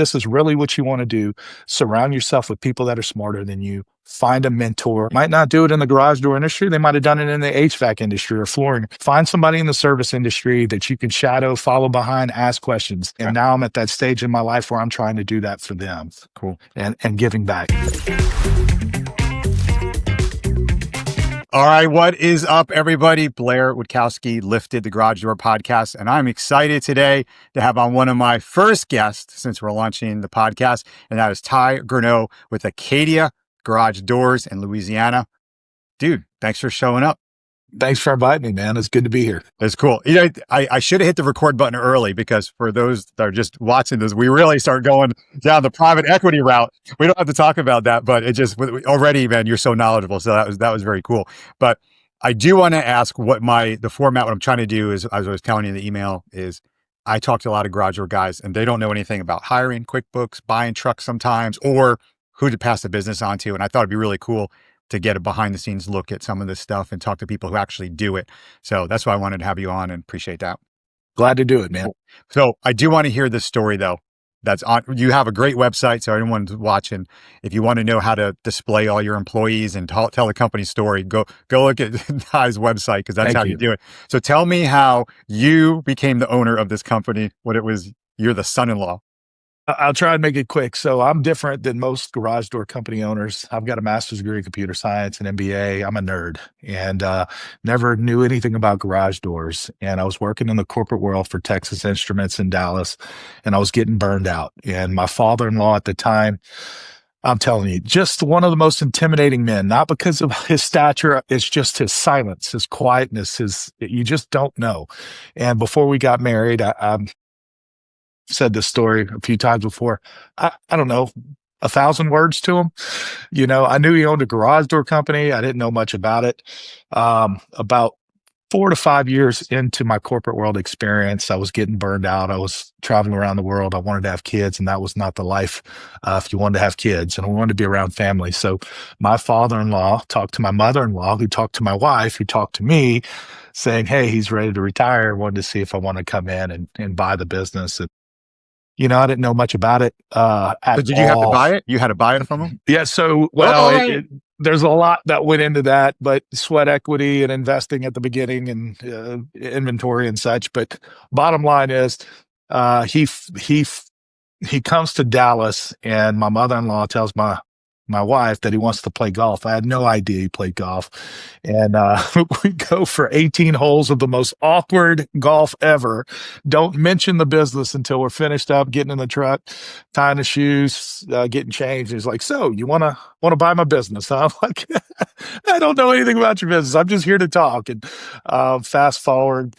this is really what you want to do, surround yourself with people that are smarter than you. Find a mentor. Might not do it in the garage door industry. They might have done it in the HVAC industry or flooring. Find somebody in the service industry that you can shadow, follow behind, ask questions. And now I'm at that stage in my life where I'm trying to do that for them. Cool. And giving back. All right. What is up, everybody? Blair Witkowski lifted the Garage Door podcast, and I'm excited today to have on one of my first guests since we're launching the podcast, and that is Ty Greneaux with Acadiana Garage Doors in Louisiana. Dude, thanks for showing up. Thanks for inviting me, man. It's good to be here. It's cool. You know, I should have hit the record button early because for those that are just watching this, we really start going down the private equity route. We don't have to talk about that, but it just already, man, you're so knowledgeable. So that was very cool. But I do want to ask the format, what I'm trying to do is, as I was telling you in the email, is I talk to a lot of garage door guys and they don't know anything about hiring, QuickBooks, buying trucks sometimes, or who to pass the business on to. And I thought it'd be really cool to get a behind the scenes look at some of this stuff and talk to people who actually do it. So that's why I wanted to have you on and appreciate that. Glad to do it, man. So I do want to hear this story though. That's on, you have a great website. So anyone watching, if you want to know how to display all your employees and tell the company story, go look at Ty's website because that's how you do it. So tell me how you became the owner of this company, what it was, you're the son-in-law. I'll try and make it quick. So I'm different than most garage door company owners. I've got a master's degree in computer science and MBA. I'm a nerd and never knew anything about garage doors. And I was working in the corporate world for Texas Instruments in Dallas, and I was getting burned out. And my father-in-law at the time, I'm telling you, just one of the most intimidating men, not because of his stature. It's just his silence, his quietness, you just don't know. And before we got married, I said this story a few times before. I don't know, 1,000 words to him. You know, I knew he owned a garage door company. I didn't know much about it. About 4 to 5 years into my corporate world experience, I was getting burned out. I was traveling around the world. I wanted to have kids, and that was not the life if you wanted to have kids, and I wanted to be around family. So my father-in-law talked to my mother-in-law, who talked to my wife, who talked to me, saying, hey, he's ready to retire. Wanted to see if I want to come in and buy the business. And you know, I didn't know much about it So did you have to buy it? You had to buy it from him? Yeah. So, well, there's a lot that went into that, but sweat equity and investing at the beginning and inventory and such. But bottom line is, he comes to Dallas, and my mother-in-law tells my wife that he wants to play golf. I had no idea he played golf. And we go for 18 holes of the most awkward golf ever. Don't mention the business until we're finished up, getting in the truck, tying the shoes, getting changed. He's like, so you want to buy my business? Huh? I'm like, I don't know anything about your business. I'm just here to talk. And fast forward,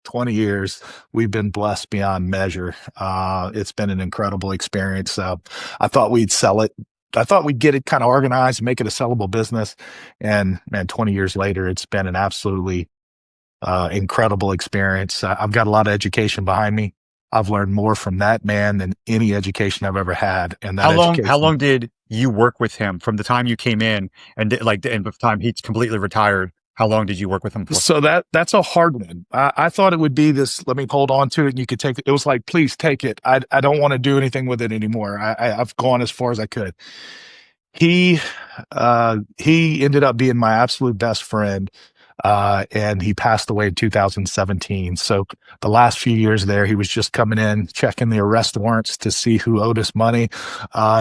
20 years, we've been blessed beyond measure. It's been an incredible experience. I thought we'd sell it. I thought we'd get it kind of organized and make it a sellable business. And man, 20 years later, it's been an absolutely incredible experience. I've got a lot of education behind me. I've learned more from that man than any education I've ever had. And how long did you work with him from the time you came in and the time he's completely retired? How long did you work with him for? So that's a hard one. I thought it would be this, let me hold on to it and you could take it. It was like, please take it. I don't want to do anything with it anymore. I've gone as far as I could. He ended up being my absolute best friend. And he passed away in 2017. So the last few years there, he was just coming in, checking the arrest warrants to see who owed us money,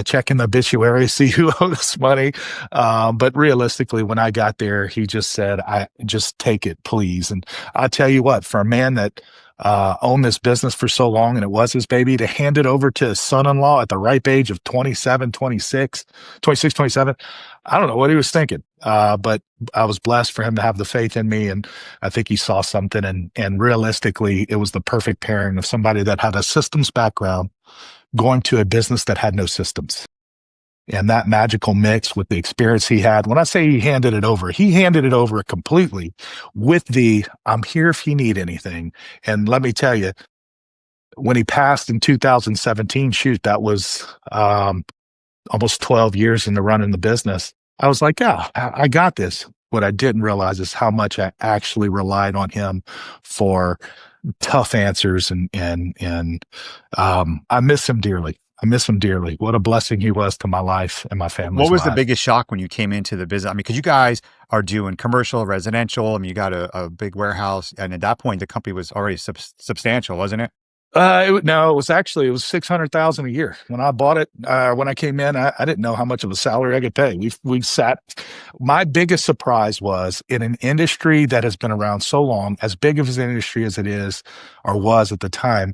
checking the obituary, see who owed us money. But realistically, when I got there, he just said, I just take it, please. And I tell you what, for a man that owned this business for so long and it was his baby, to hand it over to his son-in-law at the ripe age of 26, 27, I don't know what he was thinking. But I was blessed for him to have the faith in me. And I think he saw something, and realistically, it was the perfect pairing of somebody that had a systems background going to a business that had no systems. And that magical mix with the experience he had. When I say he handed it over completely with I'm here if you need anything. And let me tell you, when he passed in 2017, shoot, that was almost 12 years into running the business. I was like, yeah, I got this. What I didn't realize is how much I actually relied on him for tough answers, and I miss him dearly. I miss him dearly. What a blessing he was to my life and my What family's was the life. biggest shock when you came into the business? I mean, because you guys are doing commercial, residential. I mean, you got a big warehouse, and at that point, the company was already substantial, wasn't it? No, it was 600,000 a year when I bought it. When I came in, I didn't know how much of a salary I could pay. We sat. My biggest surprise was in an industry that has been around so long, as big of an industry as it is or was at the time.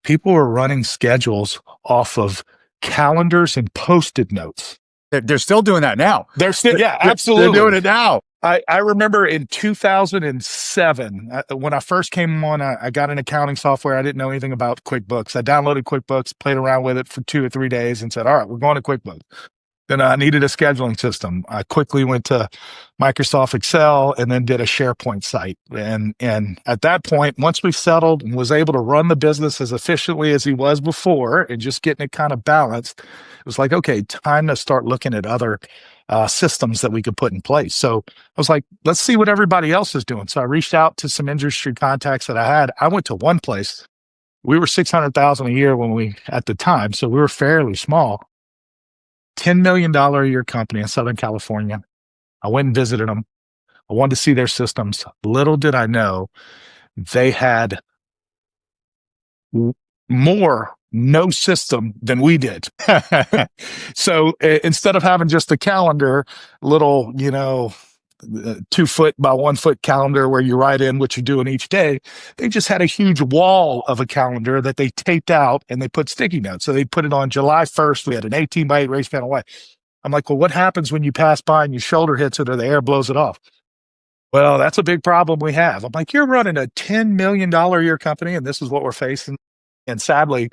People were running schedules off of calendars and post-it notes. They're still doing that now. They're still, yeah, They're doing absolutely. it now. I remember in 2007, when I first came on, I got an accounting software. I didn't know anything about QuickBooks. I downloaded QuickBooks, played around with it for 2 or 3 days, and said, "All right, we're going to QuickBooks." Then I needed a scheduling system. I quickly went to Microsoft Excel and then did a SharePoint site. And at that point, once we settled and was able to run the business as efficiently as he was before and just getting it kind of balanced, it was like, okay, time to start looking at other systems that we could put in place. So I was like, let's see what everybody else is doing. So I reached out to some industry contacts that I had. I went to one place. We were 600,000 a year when we at the time, so we were fairly small. $10 million a year company in Southern California. I went and visited them. I wanted to see their systems. Little did I know they had more no system than we did. So instead of having just a calendar, little, 2 foot by 1 foot calendar where you write in what you're doing each day, they just had a huge wall of a calendar that they taped out and they put sticky notes. So they put it on July 1st. We had an 18 by 8 race panel white. I'm like, well, what happens when you pass by and your shoulder hits it or the air blows it off? Well, that's a big problem we have. I'm like, you're running a $10 million a year company, and this is what we're facing. And sadly,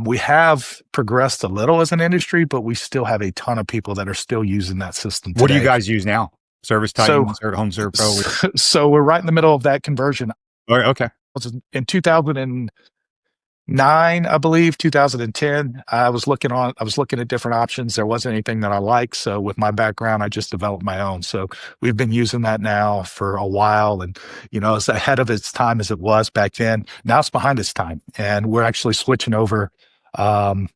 we have progressed a little as an industry, but we still have a ton of people that are still using that system What do you today. guys use now? Service So, Titans or Home Serve Pro? so we're right in the middle of that conversion. Okay. In 2009, I believe, 2010, I was looking at different options. There wasn't anything that I liked. So with my background, I just developed my own. So we've been using that now for a while, and it's ahead of its time as it was back then. Now it's behind its time, and we're actually switching over um,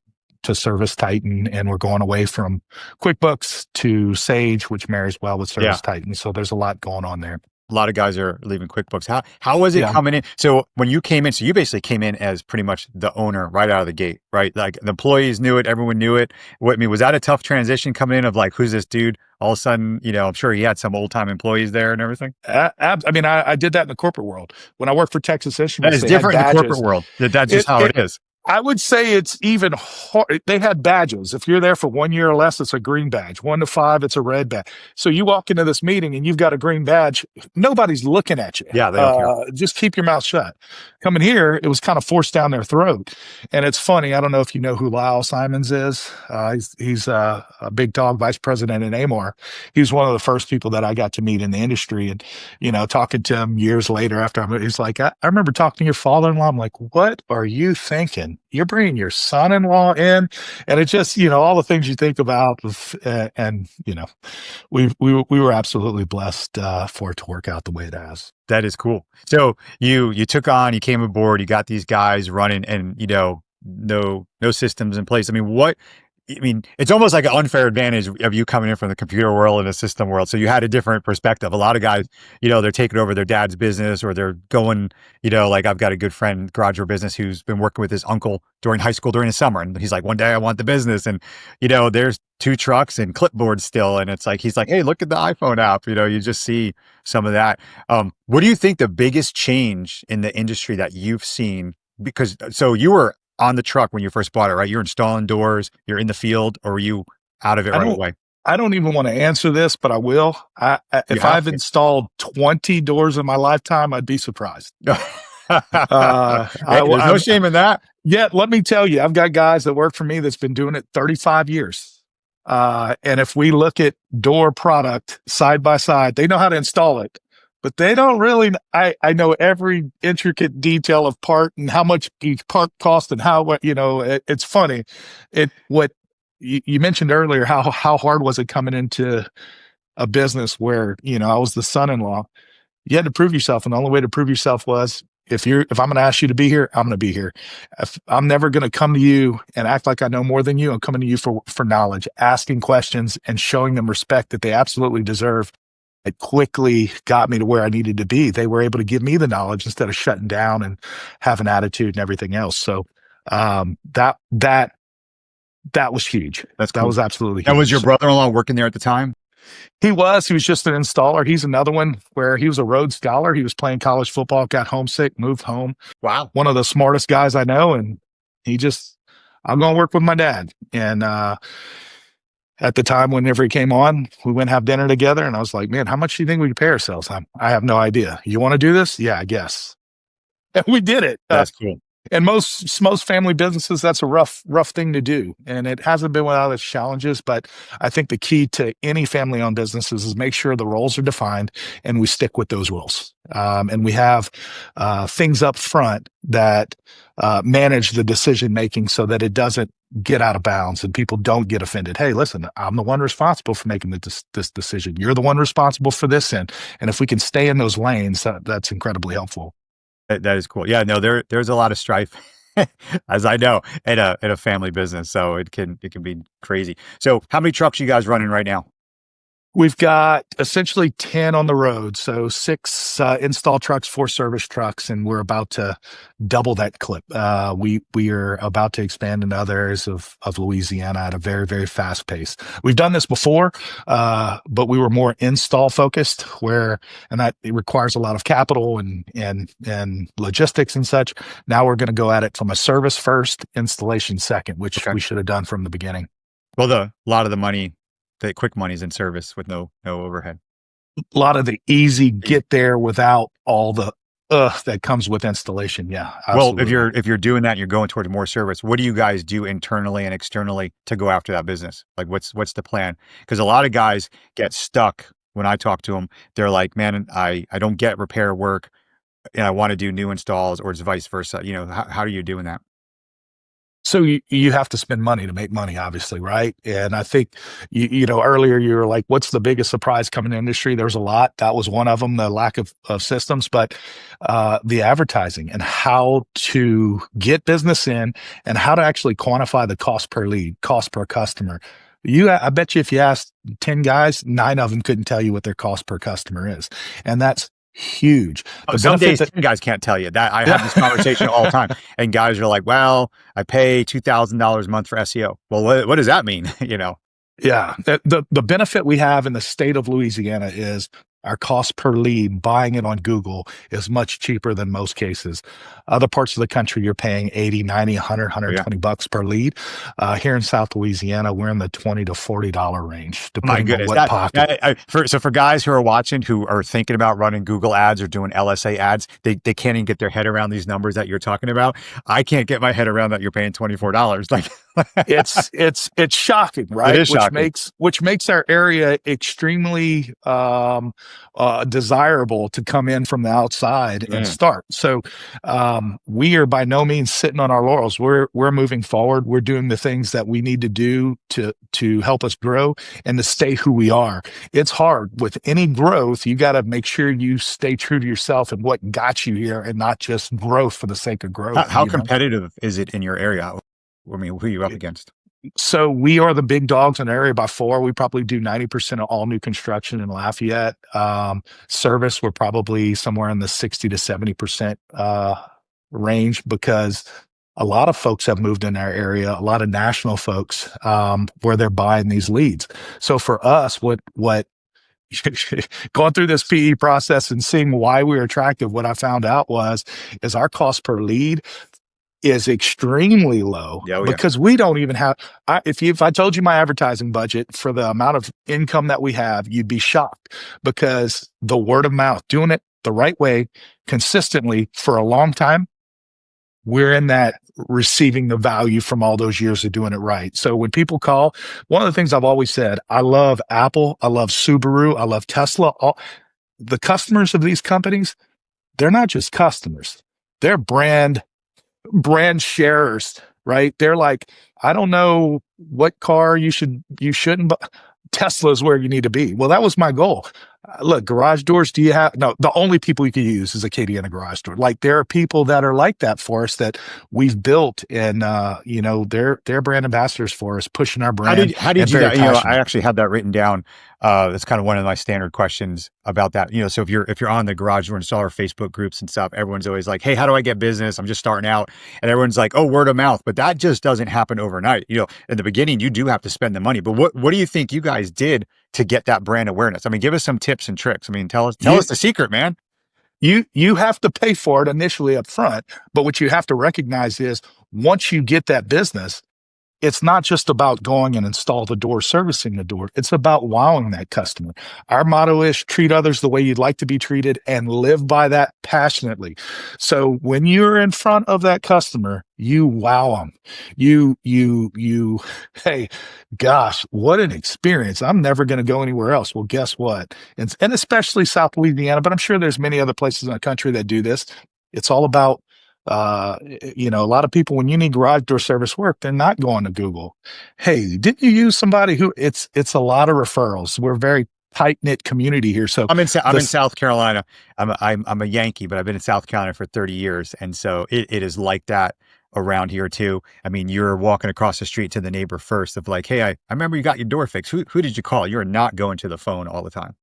to Service Titan, and we're going away from QuickBooks to Sage, which marries well with Yeah. Service Titan. So there's a lot going on there. A lot of guys are leaving QuickBooks. How was it Yeah. coming in? So when you came in, so you basically came in as pretty much the owner right out of the gate, right? Like the employees knew it, everyone knew it. I mean, was that a tough transition coming in of like, who's this dude? All of a sudden, I'm sure he had some old time employees there and everything. I mean, I did that in the corporate world. When I worked for Texas That Instruments, is they had different in the corporate badges. world. That's just It, how it it, is. I would say it's even hard. They had badges. If you're there for 1 year or less, it's a green badge. 1 to 5, it's a red badge. So you walk into this meeting and you've got a green badge. Nobody's looking at you. Yeah, they don't care. Just keep your mouth shut. Coming here, it was kind of forced down their throat. And it's funny. I don't know if you know who Lyle Simons is. He's a big dog vice president at Amor. He's one of the first people that I got to meet in the industry. And, talking to him years later after he's like, I remember talking to your father-in-law. I'm like, what are you thinking? You're bringing your son-in-law in, and it just all the things you think about, and we were absolutely blessed for it to work out the way it has. That is cool. So you came aboard, you got these guys running, and no systems in place. I mean, it's almost like an unfair advantage of you coming in from the computer world and the system world. So you had a different perspective. A lot of guys, they're taking over their dad's business, or they're going, like I've got a good friend, garage door business, who's been working with his uncle during high school during the summer. And he's like, one day I want the business. And, there's 2 trucks and clipboards still. And it's like, he's like, hey, look at the iPhone app. You just see some of that. What do you think the biggest change in the industry that you've seen? Because so you were on the truck when you first bought it, right? You're installing doors, you're in the field, or were you out of it I right don't. away? I don't even want to answer this, but I will. You If have I've to. installed 20 doors in my lifetime, I'd be surprised. Hey, there's no shame in that. Yeah, let me tell you, I've got guys that work for me that's been doing it 35 years. And if we look at door product side by side, they know how to install it, but they don't really. I know every intricate detail of part and how much each part costs and it's funny. What you mentioned earlier, how hard was it coming into a business where, I was the son-in-law. You had to prove yourself. And the only way to prove yourself was if I'm going to ask you to be here, I'm going to be here. If I'm never going to come to you and act like I know more than you. I'm coming to you for knowledge, asking questions and showing them respect that they absolutely deserve. It quickly got me to where I needed to be. They were able to give me the knowledge instead of shutting down and having attitude and everything else. So that was huge. That's That cool. was absolutely That was huge. your brother-in-law working there at the time? He was just an installer. He's another one where he was a Rhodes Scholar. He was playing college football, got homesick, moved home. Wow. One of the smartest guys I know. And he just, I'm going to work with my dad. And, at the time, whenever he came on, we went have dinner together. And I was like, man, how much do you think we could pay ourselves? I have no idea. You want to do this? Yeah, I guess. And we did it. That's cool. And most family businesses, that's a rough thing to do, and it hasn't been without its challenges. But I think the key to any family-owned businesses is make sure the roles are defined and we stick with those roles. And we have things up front that manage the decision making so that it doesn't get out of bounds and people don't get offended. Hey, listen, I'm the one responsible for making this decision. You're the one responsible for this end, and if we can stay in those lanes, that's incredibly helpful. That is cool. Yeah, no, there's a lot of strife, as I know, in a family business. So it can be crazy. So how many trucks you guys running right now? We've got essentially 10 on the road. So 6 install trucks, 4 service trucks, and we're about to double that clip. We are about to expand into other areas of Louisiana at a very, very fast pace. We've done this before, but we were more install focused and that it requires a lot of capital and logistics and such. Now we're going to go at it from a service first, installation second, which we should have done from the beginning. Well, a lot of the money, the quick money's in service with no overhead. A lot of the easy get there without all the that comes with installation. Yeah. Absolutely. Well, if you're doing that and you're going towards more service, what do you guys do internally and externally to go after that business? Like what's the plan? Because a lot of guys get stuck when I talk to them. They're like, man, I don't get repair work and I want to do new installs, or it's vice versa. You know, how are you doing that? So you have to spend money to make money, obviously, right? And I think, earlier you were like, what's the biggest surprise coming in the industry? There's a lot. That was one of them, the lack of systems, but the advertising and how to get business in and how to actually quantify the cost per lead, cost per customer. I bet you if you asked 10 guys, 9 of them couldn't tell you what their cost per customer is. And that's huge. Some days guys can't tell you that. I have this conversation all the time, and guys are like, "Well, I pay $2,000 a month for SEO." Well, what does that mean? Yeah, the benefit we have in the state of Louisiana is our cost per lead buying it on Google is much cheaper than most cases. Other parts of the country, you're paying 80, 90, 100, 120 bucks per lead. Here in South Louisiana, we're in the $20 to $40 range, depending on what pocket. So for guys who are watching, who are thinking about running Google ads or doing LSA ads, they can't even get their head around these numbers that you're talking about. I can't get my head around that you're paying $24. Like it's shocking, right? It is shocking. Which makes our area extremely desirable to come in from the outside and start. So we are by no means sitting on our laurels. We're moving forward. We're doing the things that we need to do to help us grow and to stay who we are. It's hard with any growth. You got to make sure you stay true to yourself and what got you here, and not just growth for the sake of growth. How competitive is it in your area? I mean, who are you up against? So we are the big dogs in the area by far. We probably do 90% of all new construction in Lafayette. Service, we're probably somewhere in the 60 to 70% range, because a lot of folks have moved in our area, a lot of national folks, where they're buying these leads. So for us, what going through this PE process and seeing why we were attractive, what I found out is our cost per lead is extremely low, because we don't even have, if I told you my advertising budget for the amount of income that we have, you'd be shocked, because the word of mouth, doing it the right way, consistently for a long time, we're in that receiving the value from all those years of doing it right. So when people call, one of the things I've always said, I love Apple, I love Subaru, I love Tesla. All the customers of these companies, they're not just customers, they're brand sharers, right? They're like, I don't know what car you shouldn't, but Tesla is where you need to be. Well, that was my goal. Look, garage doors, do you have no, the only people you can use is Acadiana Garage Door. Like there are people that are like that for us that we've built and they're brand ambassadors for us, pushing our brand How did and you do very that? You know, I passionate. actually had that written down. That's kind of one of my standard questions about that. You know, so if you're on the garage door installer Facebook groups and stuff, everyone's always like, "Hey, how do I get business? I'm just starting out," and everyone's like, "Oh, word of mouth." But that just doesn't happen overnight. You know, in the beginning, you do have to spend the money. But what do you think you guys did to get that brand awareness? I mean, give us some tips and tricks. I mean, tell You us the secret, man. you have to pay for it initially up front, but what you have to recognize is once you get that business, it's not just about going and install the door, servicing the door. It's about wowing that customer. Our motto is treat others the way you'd like to be treated and live by that passionately. So when you're in front of that customer, you wow them. Hey, gosh, what an experience. I'm never going to go anywhere else. Well, guess what? And especially South Louisiana, but I'm sure there's many other places in the country that do this. It's all about a lot of people when you need garage door service work, they're not going to Google. Hey, didn't you use somebody who it's a lot of referrals. We're a very tight knit community here. So I'm in this South Carolina. I'm a Yankee, but I've been in South Carolina for 30 years, and so it is like that around here too. I mean, you're walking across the street to the neighbor first of like, "Hey, I remember you got your door fixed. Who did you call?" You're not going to the phone all the time.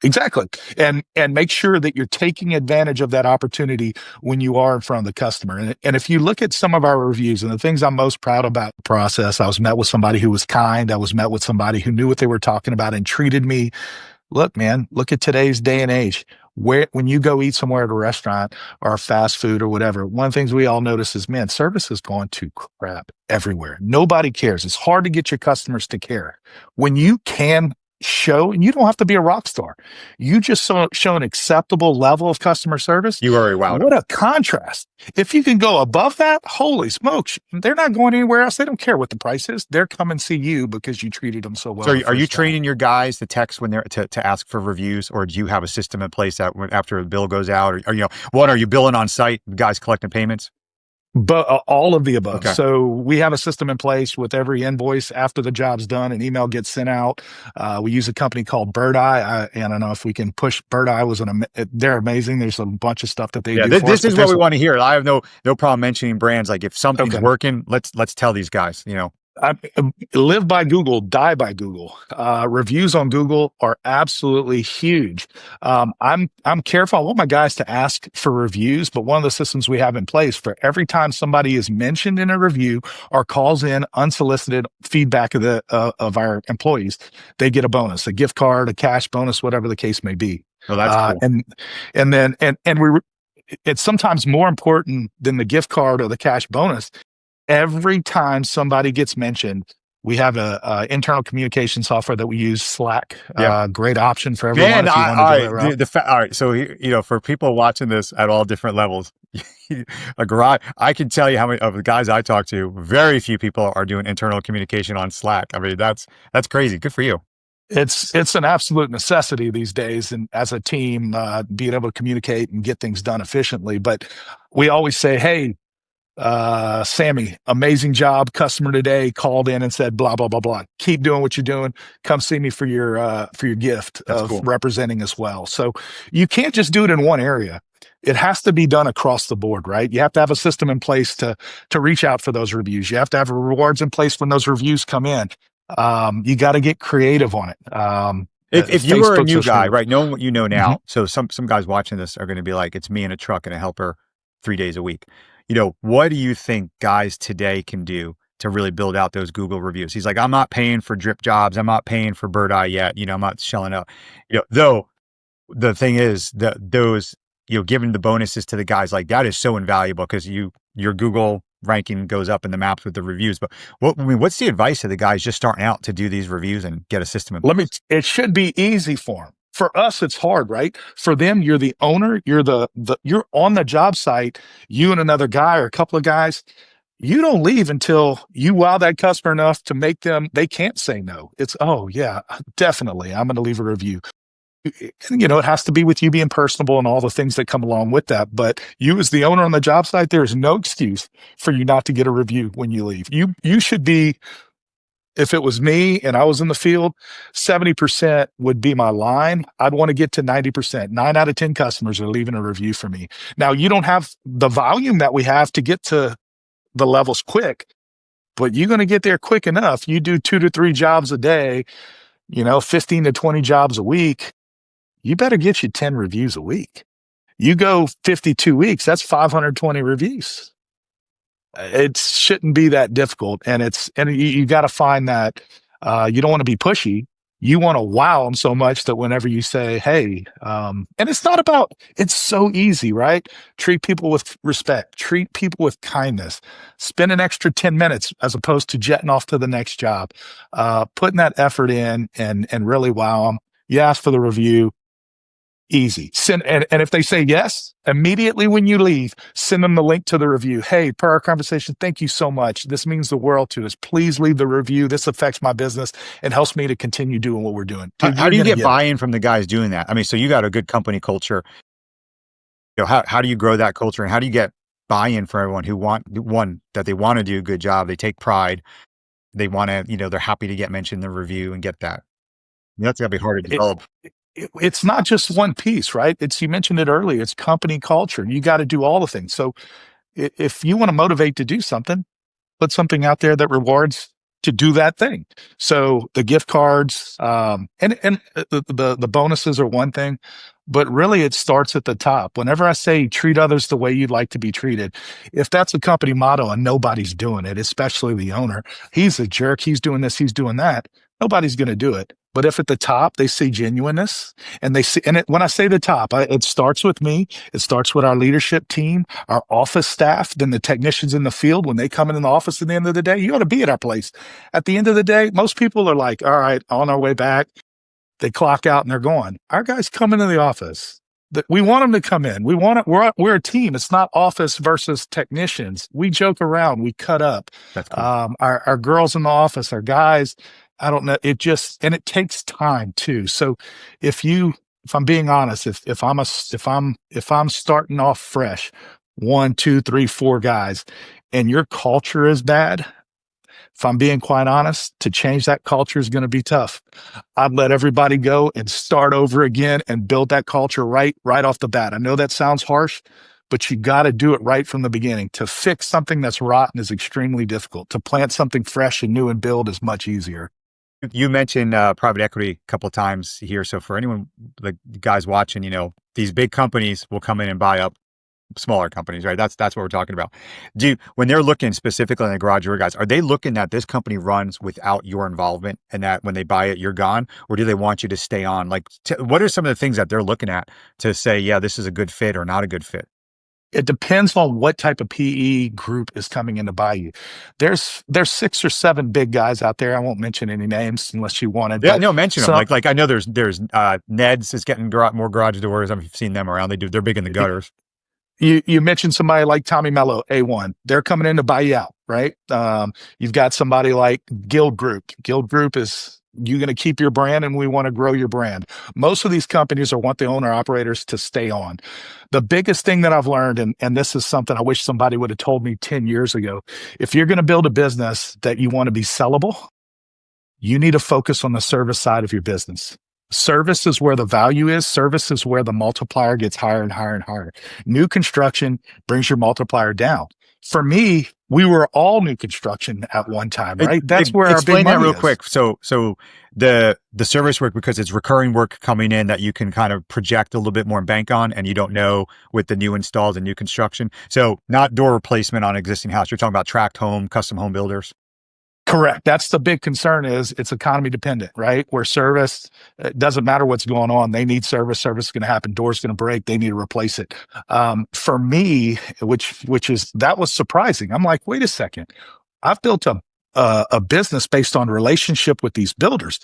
exactly. And make sure that you're taking advantage of that opportunity when you are in front of the customer. And if you look at some of our reviews and the things I'm most proud about the process, I was met with somebody who was kind. I was met with somebody who knew what they were talking about and treated me. Look, man, look at today's day and age. Where when you go eat somewhere at a restaurant or fast food or whatever, one of the things we all notice is, man, service is going to crap everywhere. Nobody cares. It's hard to get your customers to care. When you can show, and you don't have to be a rock star, you just show an acceptable level of customer service. You already wowed What them. a contrast. If you can go above that, holy smokes, they're not going anywhere else. They don't care what the price is. They're coming to see you because you treated them so So well the are you first time. training your guys to text when they're to ask for reviews, or do you have a system in place that when, after a bill goes out, or you know, what are you billing on site? Guys collecting payments. But all of the above. Okay. So we have a system in place with every invoice after the job's done, an email gets sent out. We use a company called Bird Eye. And I don't know if we can push Bird Eye they're amazing. There's a bunch of stuff that they Yeah, do for us, this but is what there's we want to hear. I have no problem mentioning brands. Like if something's okay. working, let's tell these guys. You know, Live by Google, die by Google. Reviews on Google are absolutely huge. I'm careful. I want my guys to ask for reviews, but one of the systems we have in place for every time somebody is mentioned in a review or calls in unsolicited feedback of our employees, they get a bonus, a gift card, a cash bonus, whatever the case may be. so that's Uh, cool. and and then and we it's sometimes more important than the gift card or the cash bonus. Every time somebody gets mentioned, we have a internal communication software that we use, Slack. Yeah. Great option for everyone Man, if you want to all do that right, route. all right. So you know, for people watching this at all different levels, a garage. I can tell you how many of the guys I talk to. Very few people are doing internal communication on Slack. I mean, that's crazy. Good for you. It's an absolute necessity these days, and as a team, being able to communicate and get things done efficiently. But we always say, "Hey, Sammy, amazing job. Customer today called in and said blah blah blah blah. Keep doing what you're doing. Come see me for your gift That's of cool. representing us well." So you can't just do it in one area. It has to be done across the board, right? You have to have a system in place to reach out for those reviews. You have to have rewards in place when those reviews come in. You got to get creative on it. If you were a Facebook, new social guy, media. right, knowing what you know Mhm. now, so some guys watching this are going to be like, it's me in a truck and a helper 3 days a week. You know, what do you think guys today can do to really build out those Google reviews? He's like, I'm not paying for drip jobs. I'm not paying for Bird Eye yet. You know, I'm not shelling out. You know, though the thing is that those, you know, giving the bonuses to the guys like that is so invaluable because your Google ranking goes up in the maps with the reviews. But I mean, what's the advice to the guys just starting out to do these reviews and get a system in place? It should be easy for them. For us, it's hard, right? For them, you're the owner, you're you're on the job site, you and another guy or a couple of guys. You don't leave until you wow that customer enough to make they can't say no. It's, oh yeah, definitely. I'm going to leave a review. It has to be with you being personable and all the things that come along with that. But you as the owner on the job site, there's no excuse for you not to get a review when you leave. You should be If it was me and I was in the field, 70% would be my line. I'd want to get to 90%. 9 out of 10 customers are leaving a review for me. Now, you don't have the volume that we have to get to the levels quick, but you're going to get there quick enough. You do 2 to 3 jobs a day, 15 to 20 jobs a week. You better get you 10 reviews a week. You go 52 weeks, that's 520 reviews. It shouldn't be that difficult. And you got to find that you don't want to be pushy. You want to wow them so much that whenever you say, hey, and it's not about, it's so easy, right? Treat people with respect, treat people with kindness, spend an extra 10 minutes as opposed to jetting off to the next job, putting that effort in and really wow them. You ask for the review. Easy. And if they say yes, immediately when you leave, send them the link to the review. Hey, per our conversation, thank you so much. This means the world to us. Please leave the review. This affects my business and helps me to continue doing what we're doing. Dude, How do you get it. buy-in from the guys doing that? I mean, so you got a good company culture. How do you grow that culture, and how do you get buy-in for everyone who that they want to do a good job, they take pride, they want to, they're happy to get mentioned in the review and get that. That's gotta be hard to develop. It's not just one piece, right? You mentioned it earlier. It's company culture. You got to do all the things. So if you want to motivate to do something, put something out there that rewards to do that thing. So the gift cards, and the bonuses are one thing, but really it starts at the top. Whenever I say treat others the way you'd like to be treated, if that's a company motto and nobody's doing it, especially the owner, he's a jerk, he's doing this, he's doing that, nobody's going to do it. But if at the top they see genuineness and when I say the top, it starts with me. It starts with our leadership team, our office staff, then the technicians in the field. When they come in the office at the end of the day, you ought to be at our place. At the end of the day, most people are like, all right, on our way back, they clock out and they're gone. Our guys come into the office. We want them to come in. We're a team. It's not office versus technicians. We joke around. We cut up. That's cool. Our girls in the office, our guys, I don't know. And it takes time too. So if I'm being honest, if I'm starting off fresh, 1, 2, 3, 4 guys, and your culture is bad, if I'm being quite honest, to change that culture is going to be tough. I'd let everybody go and start over again and build that culture right off the bat. I know that sounds harsh, but you got to do it right from the beginning. To fix something that's rotten is extremely difficult. To plant something fresh and new and build is much easier. You mentioned private equity a couple of times here. So for anyone, the guys watching, these big companies will come in and buy up smaller companies, right? That's what we're talking about. When they're looking specifically in the garage door guys, are they looking that this company runs without your involvement and that when they buy it, you're gone? Or do they want you to stay on? Like, what are some of the things that they're looking at to say, yeah, this is a good fit or not a good fit? It depends on what type of PE group is coming in to buy you. There's 6 or 7 big guys out there. I won't mention any names unless you wanted. Yeah, no, mention them. Like I know there's Ned's is getting more garage doors. I've seen them around. They're big in the gutters. You mentioned somebody like Tommy Mello, A1. They're coming in to buy you out, right? You've got somebody like Guild Group. Guild Group is you're going to keep your brand and we want to grow your brand. Most of these companies want the owner operators to stay on. The biggest thing that I've learned, and this is something I wish somebody would have told me 10 years ago, if you're going to build a business that you want to be sellable, you need to focus on the service side of your business. Service is where the value is. Service is where the multiplier gets higher and higher and higher. New construction brings your multiplier down. For me, we were all new construction at one time, right? That's where our big money is. Explain that real quick. So the service work, because it's recurring work coming in that you can kind of project a little bit more and bank on, and you don't know with the new installs and new construction. So not door replacement on existing house. You're talking about tract home, custom home builders. Correct. That's the big concern is it's economy dependent, right? Where service, it doesn't matter what's going on. They need service. Service is going to happen. Door's going to break. They need to replace it. For me, that was surprising. I'm like, wait a second. I've built a business based on relationship with these builders.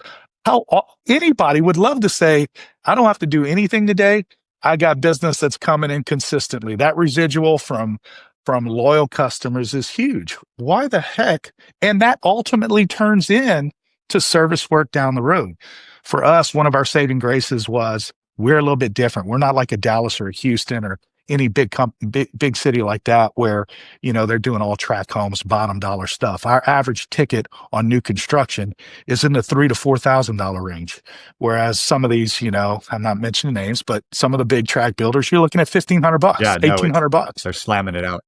Anybody would love to say, I don't have to do anything today. I got business that's coming in consistently. That residual from loyal customers is huge. Why the heck? And that ultimately turns in to service work down the road. For us, one of our saving graces was we're a little bit different. We're not like a Dallas or a Houston or any big city like that where, they're doing all track homes, bottom dollar stuff. Our average ticket on new construction is in the $3,000 to $4,000 range. Whereas some of these, I'm not mentioning names, but some of the big track builders, you're looking at $1,500, Yeah, no, $1,800. they're slamming it out.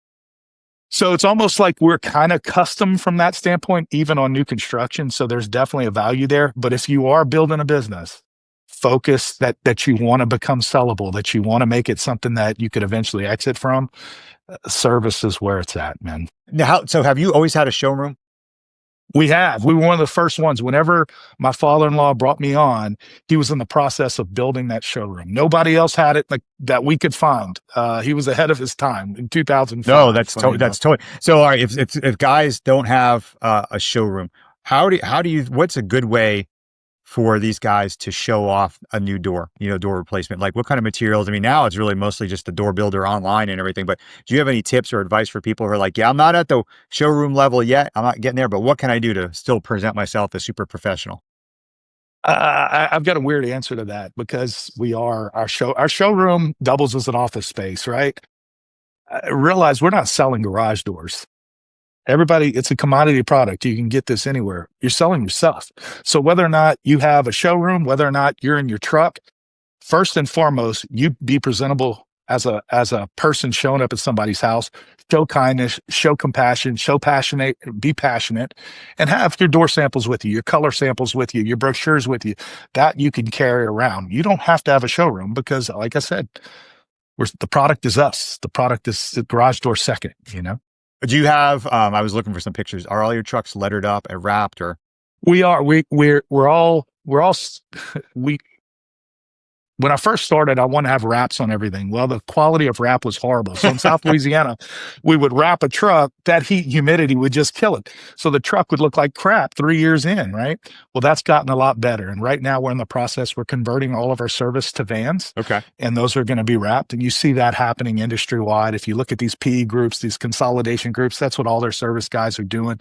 So it's almost like we're kind of custom from that standpoint, even on new construction. So there's definitely a value there. But if you are building a business, focus that you want to become sellable, that you want to make it something that you could eventually exit from, service is where it's at, man. Now, so have you always had a showroom? We have. We were one of the first ones. Whenever my father-in-law brought me on, he was in the process of building that showroom. Nobody else had it like that we could find. He was ahead of his time in 2005. No, that's totally. So, all right, if guys don't have a showroom, how do you? What's a good way for these guys to show off a new door, door replacement? Like what kind of materials? I mean, now it's really mostly just the door builder online and everything, but do you have any tips or advice for people who are like, yeah, I'm not at the showroom level yet. I'm not getting there, but what can I do to still present myself as super professional? I've got a weird answer to that because our showroom doubles as an office space, right? I realize we're not selling garage doors. Everybody, it's a commodity product. You can get this anywhere. You're selling yourself. So whether or not you have a showroom, whether or not you're in your truck, first and foremost, you be presentable as a person showing up at somebody's house. Show kindness, show compassion, show passionate, be passionate, and have your door samples with you, your color samples with you, your brochures with you. That you can carry around. You don't have to have a showroom because, like I said, the product is us. The product is the garage door second. Do you have? I was looking for some pictures. Are all your trucks lettered up and wrapped, or? We are. We when I first started, I wanted to have wraps on everything. Well, the quality of wrap was horrible. So in South Louisiana, we would wrap a truck, that heat and humidity would just kill it. So the truck would look like crap 3 years in, right? Well, that's gotten a lot better. And right now we're in the process, we're converting all of our service to vans. Okay. And those are going to be wrapped. And you see that happening industry wide. If you look at these PE groups, these consolidation groups, that's what all their service guys are doing.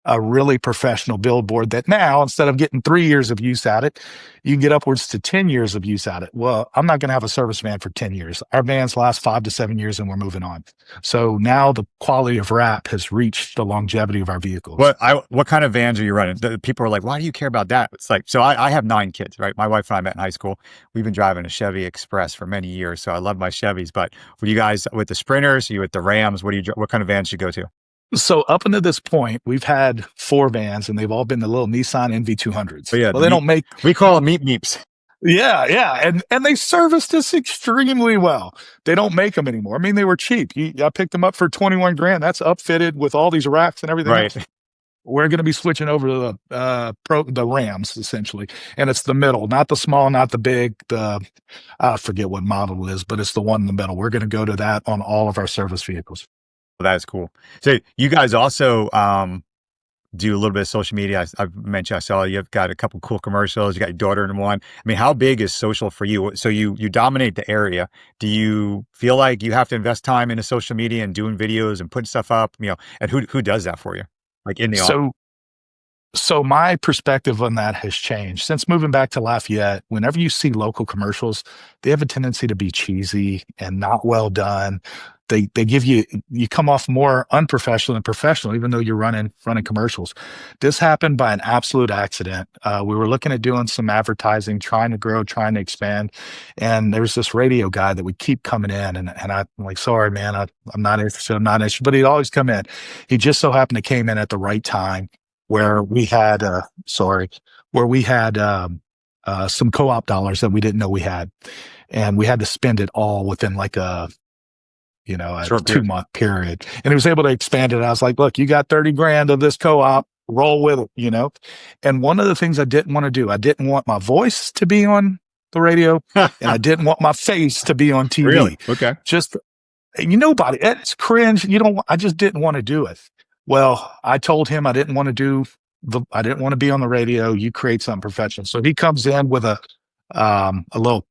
A really professional billboard that now, instead of getting 3 years of use at it, you can get upwards to 10 years of use at it. Well, I'm not going to have a service van for 10 years. Our vans last 5 to 7 years and we're moving on. So now the quality of wrap has reached the longevity of our vehicles. What kind of vans are you running? People are like, why do you care about that? It's like, so I have 9 kids, right? My wife and I met in high school. We've been driving a Chevy Express for many years. So I love my Chevys, but were you guys with the Sprinters? Are you with the Rams? What kind of vans you go to? So up until this point, we've had 4 vans and they've all been the little Nissan NV200s. Oh, yeah. Well, they don't make, we call them meep meeps. yeah. And they serviced us extremely well. They don't make them anymore. I mean, they were cheap. I picked them up for 21 grand. That's upfitted with all these racks and everything Right. else. We're going to be switching over to the Rams essentially. And it's the middle, not the small, not the big, I forget what model it is, but it's the one in the middle. We're going to go to that on all of our service vehicles. Well, that's cool. So you guys also do a little bit of social media. I've mentioned, I saw you've got a couple cool commercials. You got your daughter in one. I mean, how big is social for you? So you dominate the area. Do you feel like you have to invest time into social media and doing videos and putting stuff up? And who does that for you? Like in the office? So my perspective on that has changed since moving back to Lafayette. Whenever you see local commercials, they have a tendency to be cheesy and not well done. They give you come off more unprofessional than professional, even though you're running commercials. This happened by an absolute accident. We were looking at doing some advertising, trying to grow, trying to expand, and there's this radio guy that would keep coming in, and I'm like, sorry, man, I'm not interested. I'm not interested, but he'd always come in. He just so happened to came in at the right time where we had some co-op dollars that we didn't know we had, and we had to spend it all within like a Short 2-month period. And he was able to expand it. I was like, look, you got 30 grand of this co-op, roll with it. And one of the things I didn't want to do, I didn't want my voice to be on the radio and I didn't want my face to be on TV. Really? Okay. Just, nobody, it's cringe. I just didn't want to do it. Well, I told him I didn't want to be on the radio. You create something professional. So he comes in with a little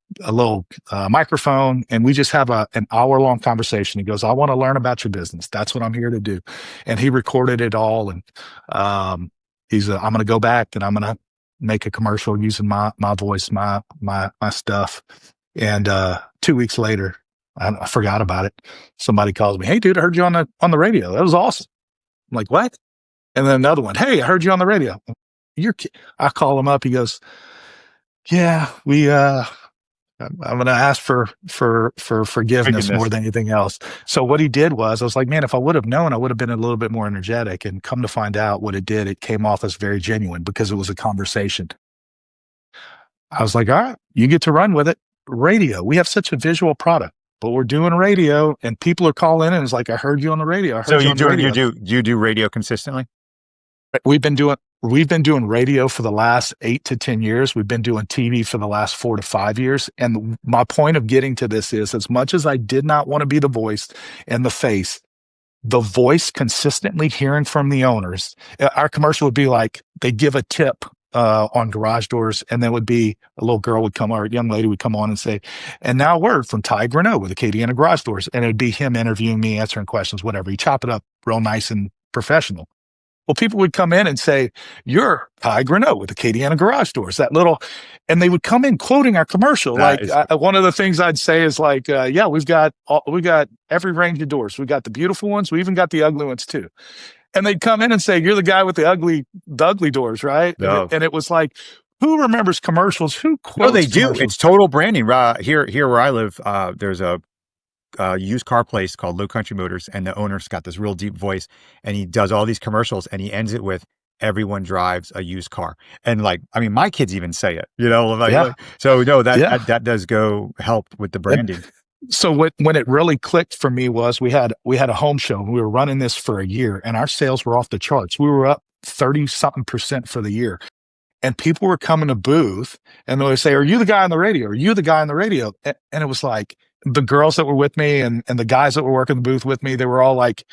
microphone, and we just have an hour-long conversation. He goes, I want to learn about your business. That's what I'm here to do. And he recorded it all. And I'm going to go back and I'm going to make a commercial using my voice, my stuff. And 2 weeks later, I forgot about it. Somebody calls me, "Hey, dude, I heard you on the radio. That was awesome." I'm like, "What?" And then another one, "Hey, I heard you on the radio." I call him up. He goes, "Yeah, I'm going to ask for forgiveness more Forgiveness. than anything else." So what he did was, I was like, man, if I would have known, I would have been a little bit more energetic. And come to find out what it did, it came off as very genuine because it was a conversation. I was like, all right, you get to run with it. Radio. We have such a visual product, but we're doing radio and people are calling in and it's like, I heard you on the radio. I So heard you on the radio. you do radio consistently? We've been doing radio for the last 8 to 10 years. We've been doing TV for the last 4 to 5 years. And my point of getting to this is, as much as I did not want to be the voice and the voice consistently hearing from the owners. Our commercial would be like, they give a tip on garage doors, and then would be a little girl would come, or a young lady would come on and say, and now a word from Ty Greneaux with Acadiana Garage Doors. And it would be him interviewing me, answering questions, whatever. He chop it up real nice and professional. Well, people would come in and say, "You're Ty Greneaux with Acadiana Garage Doors." That little, and they would come in quoting our commercial. That Like is one of the things I'd say is like, "Yeah, we got every range of doors. We got the beautiful ones. We even got the ugly ones too." And they'd come in and say, "You're the guy with the ugly doors, right?" no. And it was like, who remembers commercials? Who No, they quotes do. commercials? It's total branding. Here where I live, there's a used car place called Low Country Motors, and the owner's got this real deep voice, and he does all these commercials, and he ends it with, "Everyone drives a used car." And like, I mean, my kids even say it, Yeah, so no, yeah. that does go help with the And branding. so when it really clicked for me was, we had a home show. We were running this for a year, and our sales were off the charts. We were up 30 something percent for the year. And people were coming to booth and they would say, "Are you the guy on the radio? Are you the guy on the radio?" And it was like, the girls that were with me and the guys that were working the booth with me, they were all like,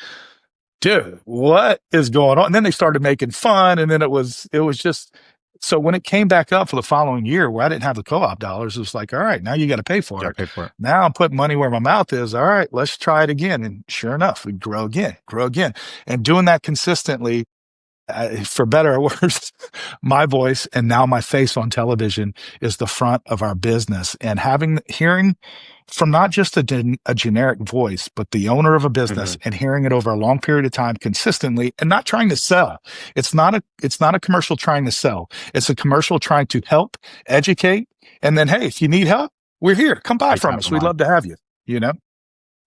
"Dude, what is going on?" And then they started making fun. And then it was just, so when it came back up for the following year where I didn't have the co-op dollars, it was like, all right, now you got to pay for Got to it. pay for it. Now I'm putting money where my mouth is. All right, let's try it again. And sure enough, we grow again. And doing that consistently, for better or worse, my voice and now my face on television is the front of our business. And hearing from not just a generic voice, but the owner of a business, Mhm. and hearing it over a long period of time consistently, and not trying to sell. It's not a commercial trying to sell. It's a commercial trying to help, educate, and then, hey, if you need help, we're here. Come buy Right, from top us. of We'd mind. love to have you. You know.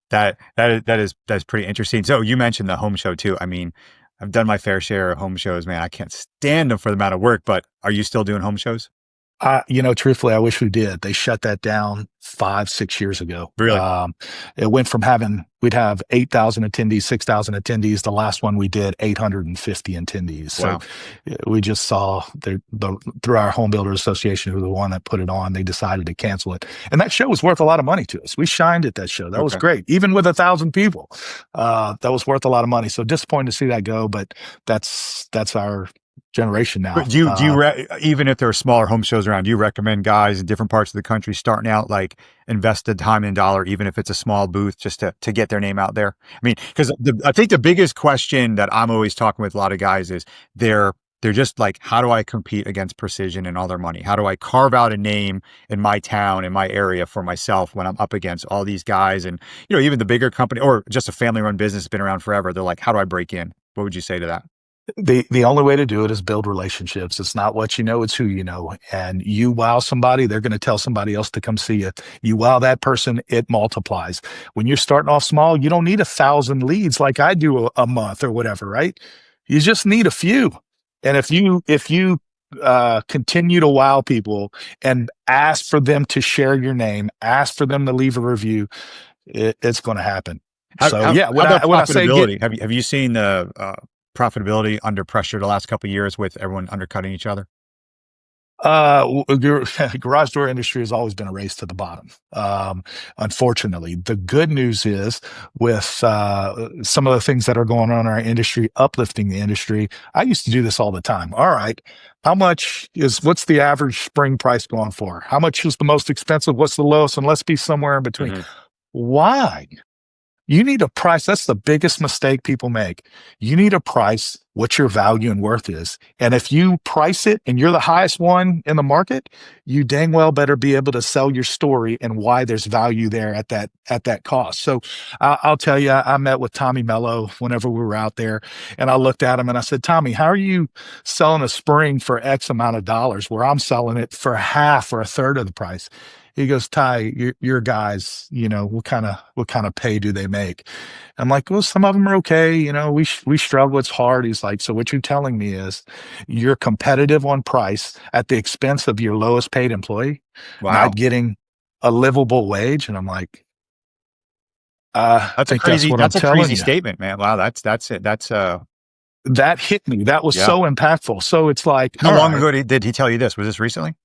That's pretty interesting. So you mentioned the home show too. I mean, I've done my fair share of home shows, man. I can't stand them for the amount of work, but are you still doing home shows? Truthfully, I wish we did. They shut that down 5, 6 years ago. Really? It went from we'd have 8,000 attendees, 6,000 attendees. The last one we did 850 attendees. So Wow. we just saw through our home builder association, who was the one that put it on, they decided to cancel it. And that show was worth a lot of money to us. We shined at that show. That was Okay. great. Even with 1,000 people, that was worth a lot of money. So disappointed to see that go, but that's our generation now. But even if there are smaller home shows around, do you recommend guys in different parts of the country starting out, like, invest the time and dollar, even if it's a small booth, just to get their name out there? I mean, because I think the biggest question that I'm always talking with a lot of guys is they're just like, how do I compete against Precision and all their money? How do I carve out a name in my town, in my area for myself when I'm up against all these guys? And, even the bigger company or just a family run business has been around forever. They're like, how do I break in? What would you say to that? The only way to do it is build relationships. It's not what you know, it's who you know. And you wow somebody, they're going to tell somebody else to come see you. You wow that person, it multiplies. When you're starting off small, you don't need 1,000 leads like I do a month or whatever, right? You just need a few. And if you continue to wow people and ask for them to share your name, ask for them to leave a review, it's going to happen. How, So how, yeah, how about when I say get, profitability? Have you seen the profitability under pressure the last couple of years with everyone undercutting each other? Garage door industry has always been a race to the bottom. Unfortunately, the good news is with some of the things that are going on in our industry, uplifting the industry. I used to do this all the time. All right, what's the average spring price going for? How much is the most expensive? What's the lowest? And let's be somewhere in between. Hmm. Why? You need a price. That's the biggest mistake people make. You need a price what your value and worth is. And if you price it and you're the highest one in the market, you dang well better be able to sell your story and why there's value there at that cost. So I'll tell you, I met with Tommy Mello whenever we were out there, and I looked at him and I said, Tommy, how are you selling a spring for X amount of dollars where I'm selling it for half or a third of the price? He goes, Ty, your guys, what kind of pay do they make? I'm like, well, some of them are okay. We struggle. It's hard. He's like, so what you're telling me is you're competitive on price at the expense of your lowest paid employee, Wow. not getting a livable wage. And I'm like, I That's a think that's crazy, what I'm that's a telling crazy you. statement, man. Wow. That's it. That hit me. That was Yeah. so impactful. So it's like, How all long right, ago did he tell you this? Was this recently?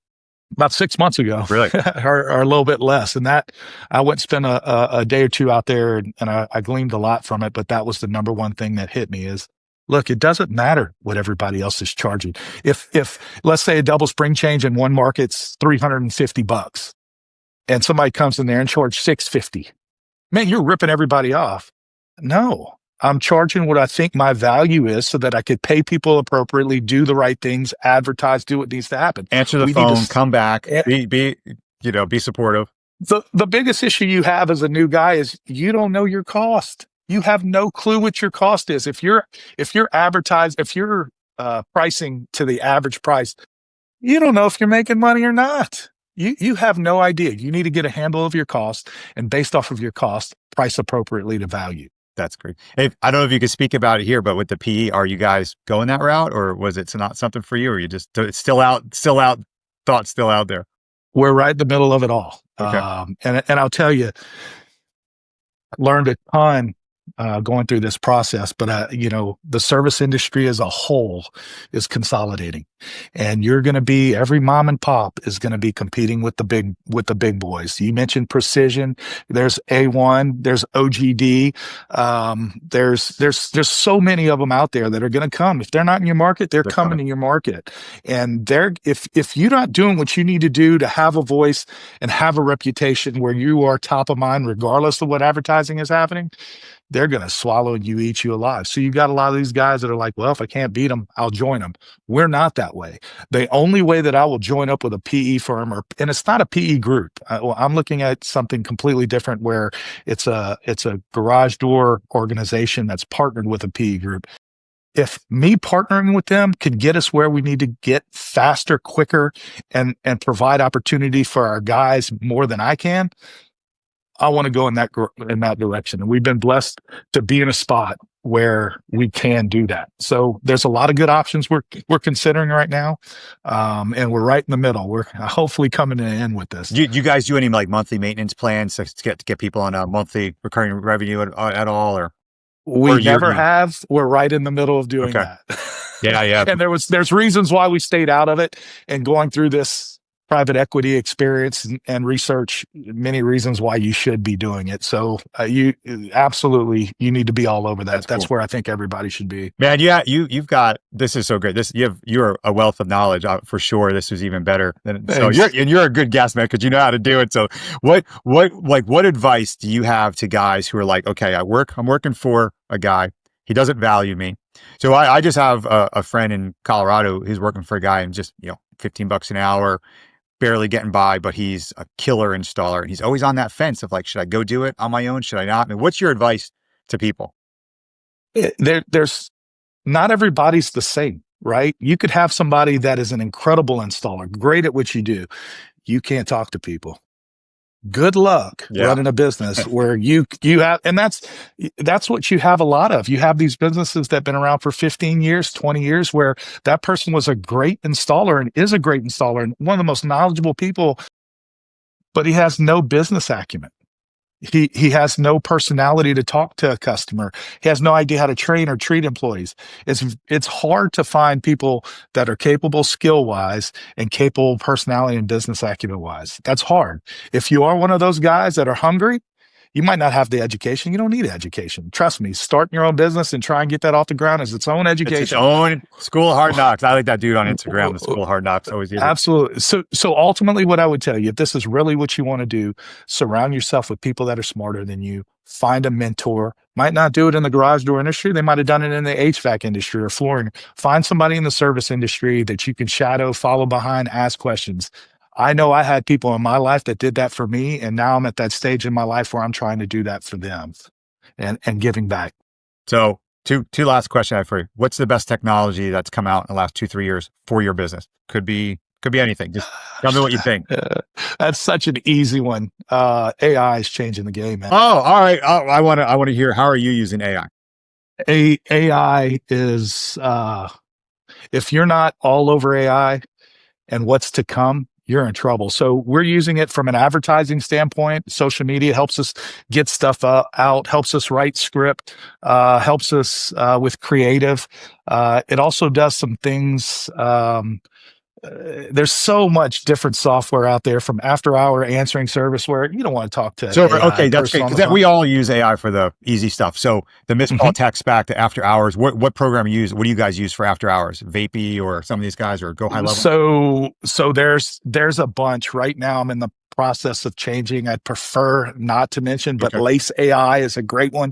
about 6 months ago, Really? or a little bit less. And that I went and spent a day or two out there, and I gleaned a lot from it. But that was the number one thing that hit me is, look, it doesn't matter what everybody else is charging. If let's say a double spring change in one market's $350, and somebody comes in there and charge 650, man, you're ripping everybody off. No, I'm charging what I think my value is so that I could pay people appropriately, do the right things, advertise, do what needs to happen. Answer the We need phone, to. come back, eh, be supportive. the biggest issue you have as a new guy is you don't know your cost. You have no clue what your cost is. If you're pricing to the average price, you don't know if you're making money or not. You have no idea. You need to get a handle of your cost, and based off of your cost, price appropriately to value. That's great. If, I don't know if you could speak about it here, but with the PE, are you guys going that route, or was it not something for you, or you just it's thoughts still out there? We're right in the middle of it all. Okay. And I'll tell you, learned a ton going through this process, but the service industry as a whole is consolidating, and you're going to be every mom and pop is going to be competing with the big boys. You mentioned precision. There's A1. There's OGD. There's so many of them out there that are going to come. If they're not in your market, they're They're coming coming. in your market, and if you're not doing what you need to do to have a voice and have a reputation where you are top of mind, regardless of what advertising is happening, they're going to swallow you, eat you alive. So you got a lot of these guys that are like, well, if I can't beat them, I'll join them. We're not that way. The only way that I will join up with a PE firm, and it's not a PE group. I'm looking at something completely different where it's a garage door organization that's partnered with a PE group. If me partnering with them could get us where we need to get faster, quicker, and provide opportunity for our guys more than I can, I want to go in that direction. And we've been blessed to be in a spot where we can do that. So there's a lot of good options we're considering right now, and we're right in the middle. We're hopefully coming to an end with this. Do you guys do any like monthly maintenance plans to get people on a monthly recurring revenue at all, or We you're never have. We're right in the middle of doing okay? that. Yeah. And there's reasons why we stayed out of it, and going through this private equity experience and research, many reasons why you should be doing it. So you absolutely, you need to be all over that. That's Cool. where I think everybody should be. Man, yeah, you've got, this is so great. You're a wealth of knowledge for sure. This was even better than, so Thanks. you're a good guest, man, because you know how to do it. So what advice do you have to guys who are like, okay, I'm working for a guy, he doesn't value me. So I just have a friend in Colorado who's working for a guy and just, $15 an hour, barely getting by, but he's a killer installer. And he's always on that fence of like, should I go do it on my own? Should I not? I mean, what's your advice to people? There's not everybody's the same, right? You could have somebody that is an incredible installer, great at what you do. You can't talk to people. Good luck Yeah. running a business where you have, and that's what you have a lot of. You have these businesses that have been around for 15 years, 20 years, where that person was a great installer and is a great installer and one of the most knowledgeable people, but he has no business acumen. He has no personality to talk to a customer. He has no idea how to train or treat employees. It's hard to find people that are capable skill wise and capable personality and business acumen wise. That's hard. If you are one of those guys that are hungry, You might not have the education. You don't need education. Trust me, starting your own business and try and get that off the ground is its own It's its education. own school of hard knocks. I like that dude on Instagram, the school of hard knocks. Always easy. Absolutely. So ultimately, what I would tell you, if this is really what you want to do, surround yourself with people that are smarter than you. Find a mentor. Might not do it in the garage door industry. They might have done it in the HVAC industry or flooring. Find somebody in the service industry that you can shadow, follow behind, ask questions. I know I had people in my life that did that for me, and now I'm at that stage in my life where I'm trying to do that for them and giving back. So two last questions I have for you. What's the best technology that's come out in the last 2-3 years for your business? Could be anything. Just tell me what you think. That's such an easy one. AI is changing the game, man. Oh, all right. I want to hear, how are you using AI? AI is if you're not all over AI and what's to come, you're in trouble. So we're using it from an advertising standpoint. Social media helps us get stuff out, helps us write script, helps us with creative. It also does some things. There's so much different software out there, from after hour answering service, where you don't want to talk to So, AI okay, that's great, because we all use AI for the easy stuff. So the missed call text back to after hours, what program you use? What do you guys use for after hours? Vapey or some of these guys, or Go High Level? So there's a bunch right now. I'm in the process of changing. I'd prefer not to mention, but Okay. Lace AI is a great one.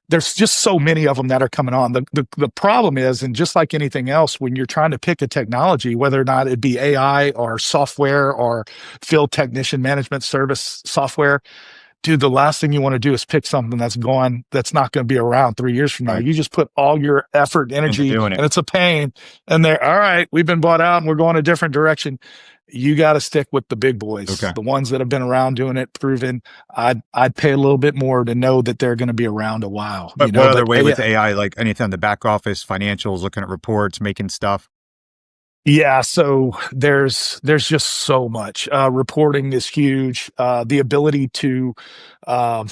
There's just so many of them that are coming on. The problem is, and just like anything else, when you're trying to pick a technology, whether or not it be AI or software or field technician management service software, dude, the last thing you want to do is pick something that's not going to be around 3 years from now. Right. You just put all your effort and energy, doing it. and it's a pain. And they're, all right, we've been bought out and we're going a different direction. You got to stick with the big boys, Okay. the ones that have been around doing it, proven. I'd pay a little bit more to know that they're going to be around a while. But You know, what other but way with AI, like anything in the back office, financials, looking at reports, making stuff? yeah, so there's just so much. Reporting is huge. The ability to um,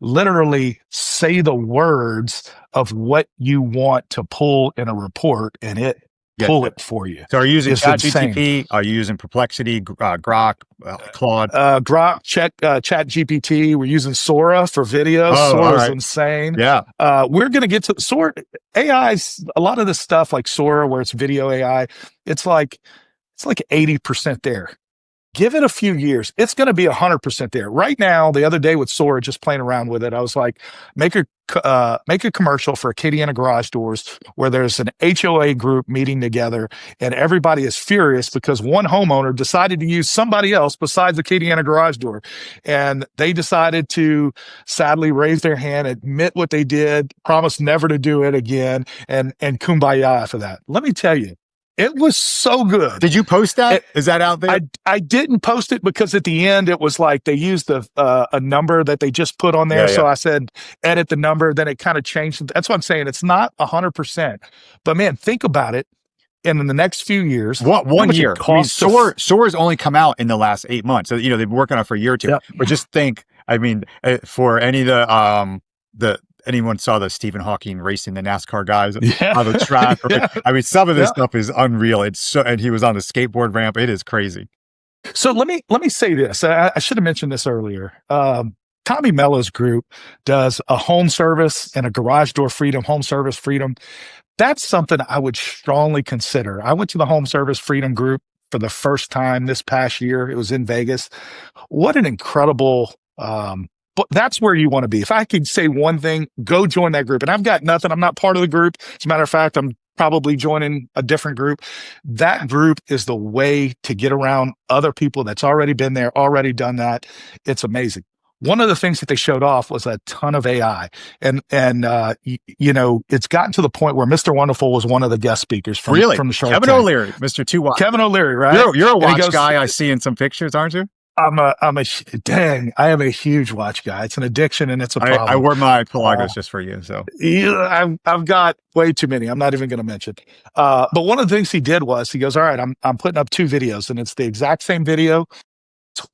literally say the words of what you want to pull in a report, and it Yes. pull it for you. So are you using It's insane. ChatGPT? Are you using Perplexity, Grok, Claude? Grok, Chat GPT. We're using Sora for video. Oh, all Sora's right. insane. Yeah. We're going to get to Sora. AI's a lot of this stuff like Sora, where it's video AI. It's like 80% there. Give it a few years. It's going to be 100% there. Right now, the other day with Sora, just playing around with it, I was like, make a commercial for Acadiana Garage Doors where there's an HOA group meeting together, and everybody is furious because one homeowner decided to use somebody else besides Acadiana Garage Door. And they decided to sadly raise their hand, admit what they did, promise never to do it again, and kumbaya for that. Let me tell you, it was so good. Did you post that? Is that out there? I didn't post it because at the end it was like they used a number that they just put on there. Yeah, So yeah. I said, edit the number. Then it kind of changed. That's what I'm saying. It's not 100%. But man, think about it. And in the next few years, What, how 1 much year? it I mean, costs to Soar's only come out in the last 8 months. So, they've been working on it for a year or two. Yep. But just think, I mean, for any of the anyone saw the Stephen Hawking racing the NASCAR guys Yeah. on the track. Right? Yeah. I mean, some of this Yeah. stuff is unreal. It's so, and he was on the skateboard ramp. It is crazy. So let me say this. I should have mentioned this earlier. Tommy Mello's group does a home service and a garage door freedom, home service freedom. That's something I would strongly consider. I went to the home service freedom group for the first time this past year. It was in Vegas. What an incredible, but that's where you want to be. If I could say one thing, go join that group. And I've got nothing. I'm not part of the group. As a matter of fact, I'm probably joining a different group. That group is the way to get around other people that's already been there, already done that. It's amazing. One of the things that they showed off was a ton of AI, and it's gotten to the point where Mr. Wonderful was one of the guest speakers from the Shark Kevin Tank. O'Leary, Mr. Two Watch. Kevin O'Leary, right? You're a And he watch goes, guy. I see in some pictures, aren't you? dang, I am a huge watch guy. It's an addiction and it's a problem. I wore my Pelagos just for you. So Yeah, I've got way too many. I'm not even going to mention. But one of the things he did was he goes, all right, I'm putting up 2 videos, and it's the exact same video.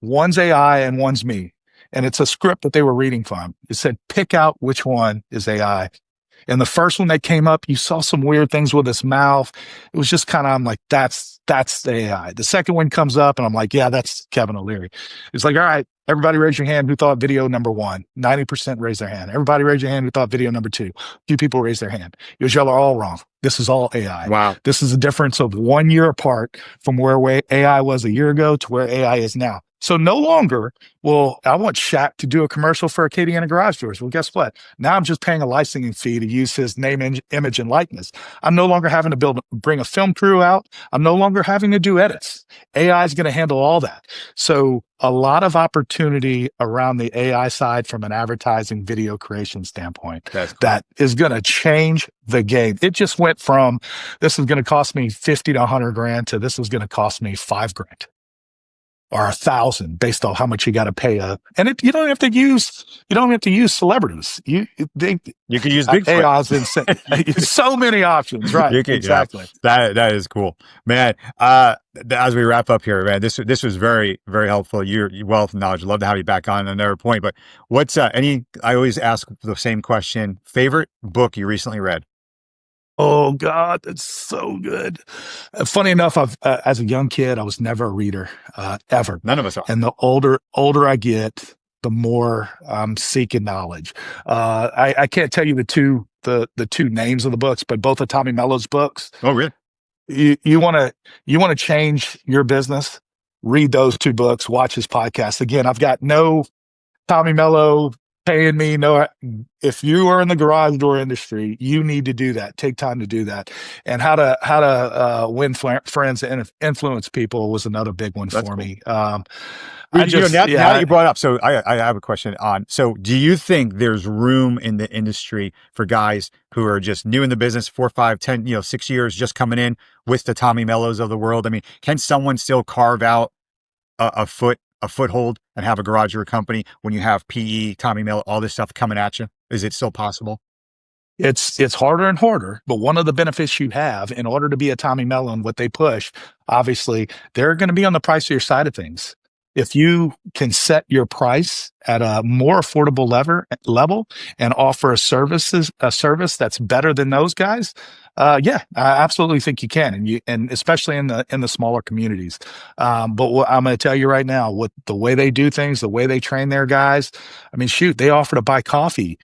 One's AI and one's me. And it's a script that they were reading from. It said, pick out which one is AI. And the first one that came up, you saw some weird things with his mouth. It was just kind of, I'm like, that's the AI. The second one comes up and I'm like, yeah, that's Kevin O'Leary. It's like, all right, everybody raise your hand who thought video number one. 90% raise their hand. Everybody raise your hand who thought video number two. A few people raise their hand. Y'all are all wrong. This is all AI. Wow. This is a difference of 1 year apart from where AI was a year ago to where AI is now. So no longer, well, I want Shaq to do a commercial for Acadiana Garage Doors. Well, guess what? Now I'm just paying a licensing fee to use his name, image, and likeness. I'm no longer having to bring a film crew out. I'm no longer having to do edits. AI is going to handle all that. So a lot of opportunity around the AI side from an advertising video creation standpoint. That's cool. That is going to change the game. It just went from this is going to cost me 50 to 100 grand to this is going to cost me $5 grand. Or 1,000 based on how much you got to pay up. And you don't have to use celebrities. You can use Bigfoot. AI's insane. So many options, right? Exactly. Yeah, that is cool, man. As we wrap up here, man, this was very, very helpful. Your wealth of knowledge. I'd love to have you back on another point. But what's I always ask the same question. Favorite book you recently read? Oh God, that's so good. Funny enough, as a young kid, I was never a reader, ever. None of us are. And the older I get, the more I'm seeking knowledge. I can't tell you the two names of the books, but both of Tommy Mello's books. Oh, really? You want to change your business? Read those two books. Watch his podcast. Again, I've got no Tommy Mello paying me. No, if you are in the garage door industry, you need to do that. Take time to do that. And how to win friends and influence people was another big one for me. Now that you brought up, so I have a question on. So, do you think there's room in the industry for guys who are just new in the business, 4, 5, 10, 6 years, just coming in with the Tommy Mellos of the world? I mean, can someone still carve out a foothold and have a garage or a company when you have PE, Tommy Mello, all this stuff coming at you? Is it still possible? It's harder and harder, but one of the benefits you have in order to be a Tommy Mello and what they push, obviously, they're going to be on the pricier side of things. If you can set your price at a more affordable level and offer a service that's better than those guys, yeah, I absolutely think you can, and especially in the smaller communities. But what I'm going to tell you right now, with the way they do things, the way they train their guys, I mean, shoot, they offer to buy coffee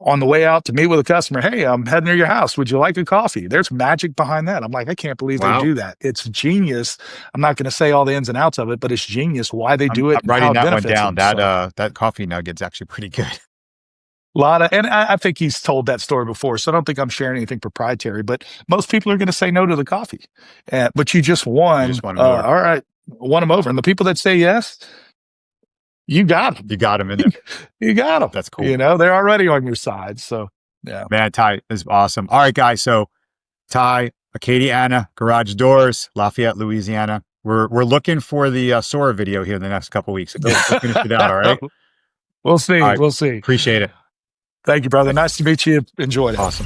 on the way out to meet with a customer. Hey, I'm heading to your house. Would you like a coffee? There's magic behind that. I'm like, I can't believe they do that. It's genius. I'm not going to say all the ins and outs of it, but it's genius why they do it. I'm writing that one down. That coffee nugget's actually pretty good. And I think he's told that story before, so I don't think I'm sharing anything proprietary, but most people are going to say no to the coffee. But you just won. All right, won them over. And the people that say yes, you got them. You got them in there. You got them. That's cool. They're already on your side. So, yeah. Man, Ty is awesome. All right, guys. So, Ty, Acadiana Garage Doors, Lafayette, Louisiana. We're looking for the Sora video here in the next couple of weeks. We'll finish it out, all right? We'll see. All right. We'll see. Appreciate it. Thank you, brother. Nice to meet you. Enjoyed it. Awesome.